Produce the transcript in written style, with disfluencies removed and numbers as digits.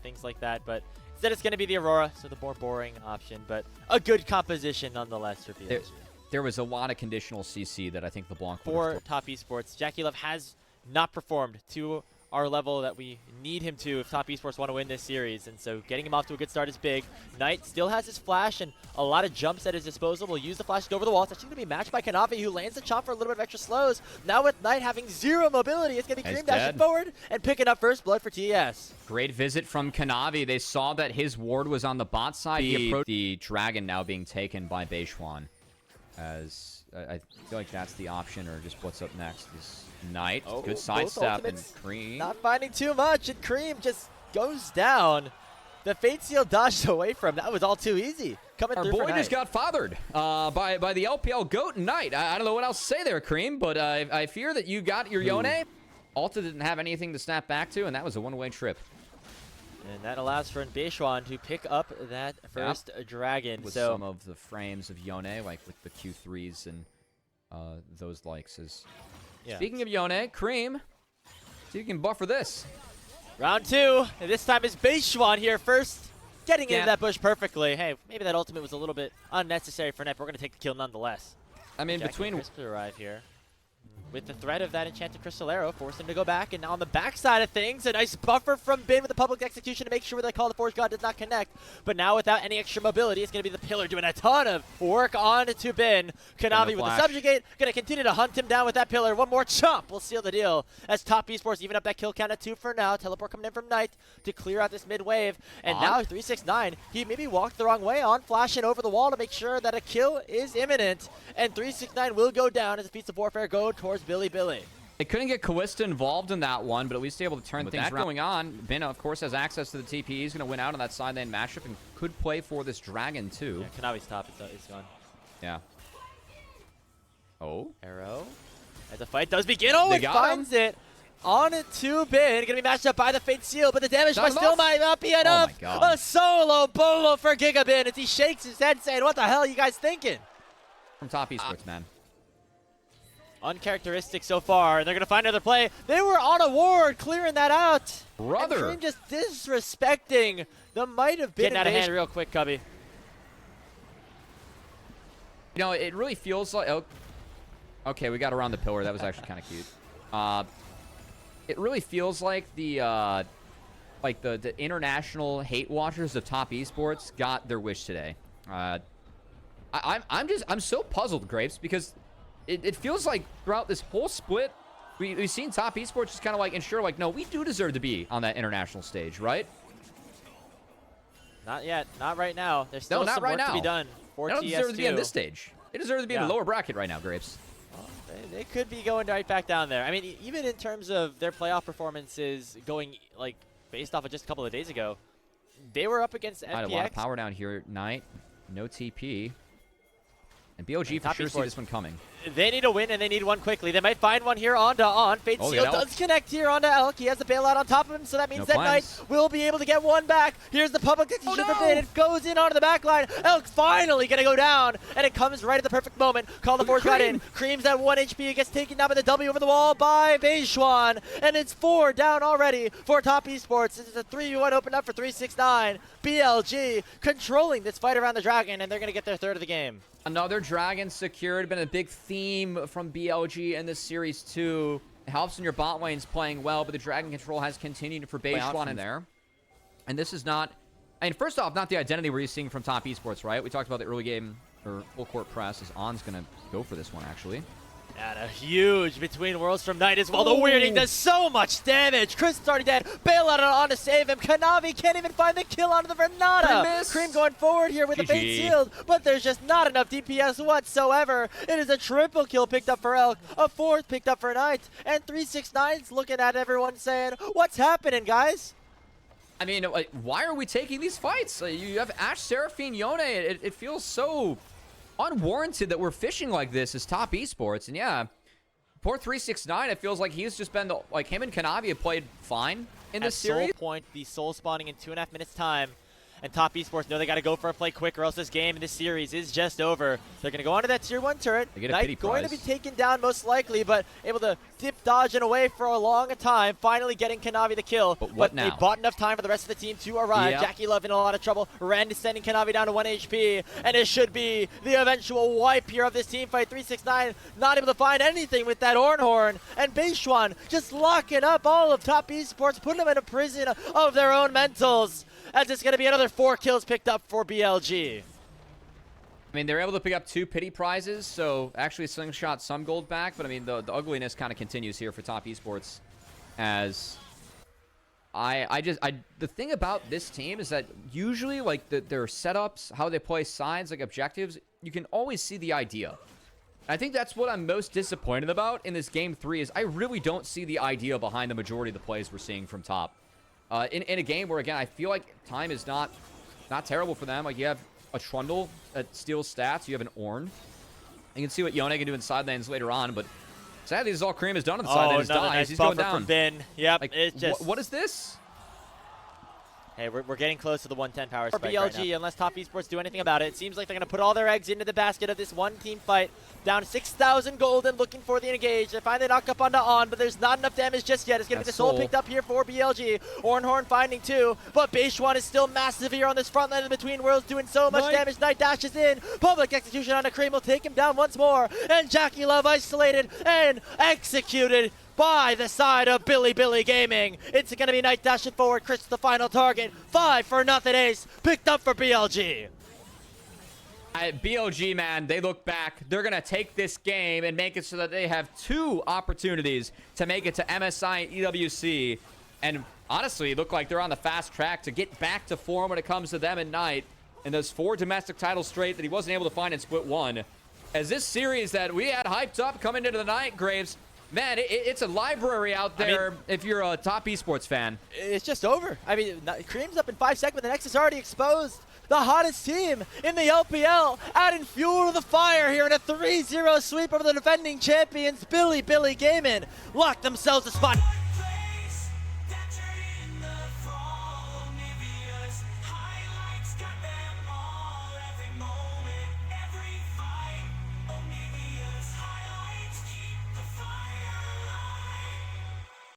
things like that. But instead, it's going to be the Aurora, so the more boring option, but a good composition nonetheless for BLG. There was a lot of conditional CC that I think LeBlanc for Top Esports. Jackie Love has not performed to our level that we need him to if Top Esports want to win this series, and so getting him off to a good start is big. Knight still has his flash and a lot of jumps at his disposal. Will use the flash to go over the wall. It's actually going to be matched by Kanavi, who lands the chomp for a little bit of extra slows. Now with Knight having zero mobility, it's going to be Cream dashing forward and picking up first blood for TES. Great visit from Kanavi. They saw that his ward was on the bot side. He approached the Dragon, now being taken by Beishwan. As I feel like that's the option, or just what's up next is Knight. Good sidestep, and Cream not finding too much, and Cream just goes down. The Fate Seal dodged away from. That was all too easy. Coming through. Our boy just got fathered by the LPL GOAT Knight. I don't know what else to say there, Cream, but I fear that you got your Yone. Alta didn't have anything to snap back to, and that was a one-way trip. And that allows for Beishwan to pick up that first Dragon. With so some of the frames of Yone, like with the Q3s and those likes. Speaking of Yone, Cream, see if you can buffer this. Round 2, and this time is Beishwan here first, getting into that bush perfectly. Hey, maybe that ultimate was a little bit unnecessary for Net, but we're going to take the kill nonetheless. I mean, Jackie between Crisp to arrive here. With the threat of that Enchanted Crystal Arrow, forced him to go back, and now on the backside of things, a nice buffer from Bin with the public execution to make sure that Call the Forge God does not connect. But now without any extra mobility, it's going to be the Pillar doing a ton of work on to Bin. Kanavi with the Subjugate, going to continue to hunt him down with that Pillar. One more chomp will seal the deal as Top Esports even up that kill count at 2 for now. Teleport coming in from Knight to clear out this mid wave. And now 369, he maybe walked the wrong way on, flashing over the wall to make sure that a kill is imminent. And 369 will go down as the Feats of Warfare go towards Bilibili. They couldn't get Callista involved in that one, but at least able to turn things around. Going on, Bin, of course, has access to the TP. He's going to win out on that side lane matchup and could play for this Dragon, too. Yeah, Kanavi's top is gone. Yeah. Oh. Arrow. As the fight does begin. Oh, it finds it. On it to Bin. Going to be matched up by the Fate Seal, but the damage still might not be enough. Oh my God. A solo bolo for Gigabin as he shakes his head saying, what the hell are you guys thinking? From Top Esports, man. Uncharacteristic so far. They're going to find another play. They were on a ward, clearing that out. Brother. And Dream just disrespecting the might have been. Getting out of hand real quick, Cubby. You know, it really feels like... Oh, okay, we got around the pillar. That was actually kind of cute. It really feels like the international hate watchers of Top Esports got their wish today. I'm so puzzled, Grapes, because it feels like throughout this whole split, we've seen Top Esports just kind of like ensure, like, no, we do deserve to be on that international stage, right? Not yet. Not right now. There's still some work to be done for TS2. They don't deserve to be on this stage. They deserve to be in the lower bracket right now, Grapes. Well, they could be going right back down there. I mean, even in terms of their playoff performances going, like, based off of just a couple of days ago, they were up against FPX. A lot of power down here at Knight. No TP. And BLG for sure see this one coming. They need a win, and they need one quickly. They might find one here onto On. Fate Seal does connect here onto Elk. He has the bailout on top of him, so that means that Knight will be able to get one back. Here's the public execution for Bin. It goes in onto the back line. Elk finally going to go down, and it comes right at the perfect moment. Call the Force got in. Cream's at 1 HP. It gets taken down by the W over the wall by Beishwan, and it's 4 down already for Top Esports. This is a 3v1 open up for 369. BLG controlling this fight around the Dragon, and they're going to get their third of the game. Another Dragon secured. Been a big theme from BLG in this series too. It helps when your bot lane's playing well, but the Dragon control has continued for Beishwan in there. And this is not... I mean, first off, not the identity we're seeing from Top Esports, right? We talked about the early game, or full court press, as On's going to go for this one, actually. And a huge between worlds from Knight as well. The weirding does so much damage. Chris is already dead. Bailout on to save him. Kanavi can't even find the kill onto the Vernata. Cream going forward here with the Fate Sealed, but there's just not enough DPS whatsoever. It is a triple kill picked up for Elk, a 4th picked up for Knight, and 369's looking at everyone saying, what's happening, guys? I mean, like, why are we taking these fights? You have Ashe, Seraphine, Yone. It feels so unwarranted that we're fishing like this as Top Esports. And yeah, poor 369, it feels like he's just been, like, him and Kanavi have played fine in this series. At Soul Point, the soul spawning in 2.5 minutes time. And Top Esports know they got to go for a play quick or else this game, this series is just over. They're going to go onto that tier 1 turret. They get a pity Knight going to be prize. taken down most likely, but able to dip, dodge, and away for a long time, finally getting Kanavi the kill. But what now? They bought enough time for the rest of the team to arrive. Yep. Jackie Love in a lot of trouble. Ren is sending Kanavi down to 1 HP, and it should be the eventual wipe here of this team fight. 369 not able to find anything with that Ornhorn, and Beishuan just locking up all of Top Esports, putting them in a prison of their own mentals, as it's going to be another 4 kills picked up for BLG. I mean, they're able to pick up 2 pity prizes, so actually slingshot some gold back, but I mean, the ugliness kind of continues here for Top Esports, as the thing about this team is that usually, like, their setups, how they play sides, like objectives, you can always see the idea. I think that's what I'm most disappointed about in this game 3, is I really don't see the idea behind the majority of the plays we're seeing from Top. In a game where, again, I feel like time is not terrible for them. Like, you have a Trundle that steals stats, you have an Ornn. You can see what Yone can do in side lanes later on, but sadly, this is all Cream has done on the side lanes. Another Dies. nice He's going buffer down. from Bin. Yep, Like, it's just... what is this? Hey, we're getting close to the 110 power For spike BLG, right now. Unless Top Esports do anything about it. It seems like they're going to put all their eggs into the basket of this one team fight. Down 6,000 gold and looking for the engage. They finally knock up onto On, but there's not enough damage just yet. It's going to be the soul picked up here for BLG. Ornhorn finding 2, but Beishuan is still massive here on this front line in between worlds, doing so much damage. Knight dashes in. Public execution on a Cream will take him down once more. And Jackie Love isolated and executed by the side of Bilibili Gaming. It's going to be Knight dashing forward. Chris the final target. 5-0 ace picked up for BLG. BLG, man, they look back. They're going to take this game and make it so that they have 2 opportunities to make it to MSI and EWC. And honestly, look like they're on the fast track to get back to form when it comes to them and Knight. And those 4 domestic titles straight that he wasn't able to find in Split 1. As this series that we had hyped up coming into the night, Graves, man, it's a library out there. I mean, if you're a Top Esports fan. It's just over. I mean, Cream's up in 5 seconds, but the Nexus already exposed. The hottest team in the LPL, adding fuel to the fire here in a 3-0 sweep over the defending champions. Bilibili Gaming locked themselves a spot.